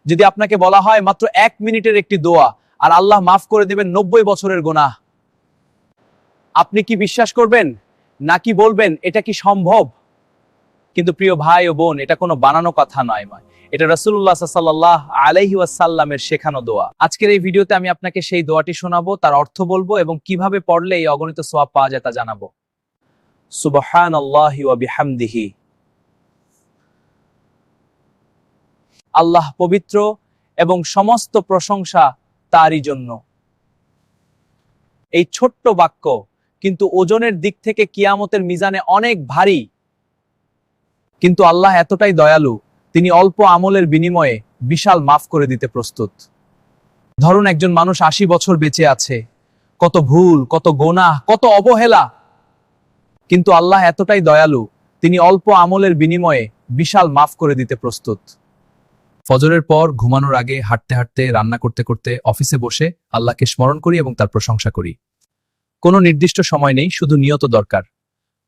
যদি আপনাকে বলা হয় মাত্র 1 মিনিটের একটি দোয়া আর আল্লাহ মাফ করে দেবেন 90 বছরের গুনাহ, আপনি কি বিশ্বাস করবেন নাকি বলবেন এটা কি সম্ভব? কিন্তু প্রিয় ভাই ও বোন, এটা কোনো বানানো কথা নয়, এটা রাসূলুল্লাহ সাল্লাল্লাহু আলাইহি ওয়াসাল্লামের শেখানো দোয়া। আজকের এই ভিডিওতে আমি আপনাকে সেই দোয়াটি শোনাবো, তার অর্থ বলবো এবং কিভাবে পড়লে এই অগণিত সওয়াব পাওয়া যায় তা জানাবো। সুবহানাল্লাহি ওয়া বিহামদিহি। আল্লাহ পবিত্র এবং সমস্ত প্রশংসা তারই জন্য। এই ছোট্ট বাক্য কিন্তু ওজনের দিক থেকে কিয়ামতের মিজানে অনেক ভারী। কিন্তু আল্লাহ এতটাই দয়ালু, তিনি অল্প আমলের বিনিময়ে বিশাল মাফ করে দিতে প্রস্তুত। ধরুন একজন মানুষ 80 বছর বেঁচে আছে, কত ভুল, কত গোনাহ, কত অবহেলা, কিন্তু আল্লাহ এতটাই দয়ালু, তিনি অল্প আমলের বিনিময়ে বিশাল মাফ করে দিতে প্রস্তুত। ফজরের পর ঘুমানোর আগে হাঁটতে হাঁটতে, রান্না করতে করতে, অফিসে বসে আল্লাহকে স্মরণ করি এবং তার প্রশংসা করি। কোনো নির্দিষ্ট সময় নেই, শুধু নিয়ত দরকার।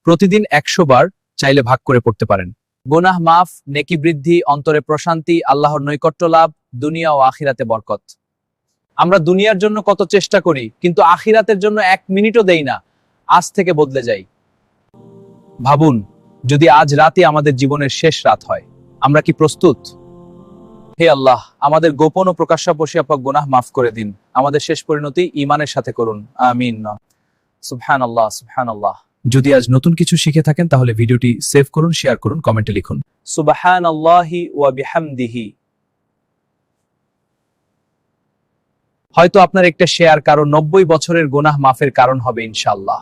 প্রতিদিন 100 বার চাইলে ভাগ করে পড়তে পারেন। গুনাহ মাফ, নেকি বৃদ্ধি, অন্তরে প্রশান্তি, আল্লাহর নৈকট্য লাভ, দুনিয়া ও আখিরাতে বরকত। আমরা দুনিয়ার জন্য কত চেষ্টা করি, কিন্তু আখিরাতের জন্য 1 মিনিটও দেই না। আজ থেকে বদলে যাই। ভাবুন, যদি আজ রাতে আমাদের জীবনের শেষ রাত হয়, আমরা কি প্রস্তুত? হে আল্লাহ, আমাদের গোপন ও প্রকাশ্যাপক গুনাহ মাফ করে দিন। আমাদের শেষ পরিণতি ঈমানের সাথে করুন, আমিন। সুবহানাল্লাহ, সুবহানাল্লাহ। যদি আজ নতুন কিছু শিখে থাকেন তাহলে ভিডিওটি সেভ করুন, শেয়ার করুন, কমেন্টে লিখুন সুবহানাল্লাহি ওয়া বিহামদিহি। হয়তো আপনার একটা শেয়ার কারো 90 বছরের গুনাহ মাফের কারণ হবে ইনশাআল্লাহ।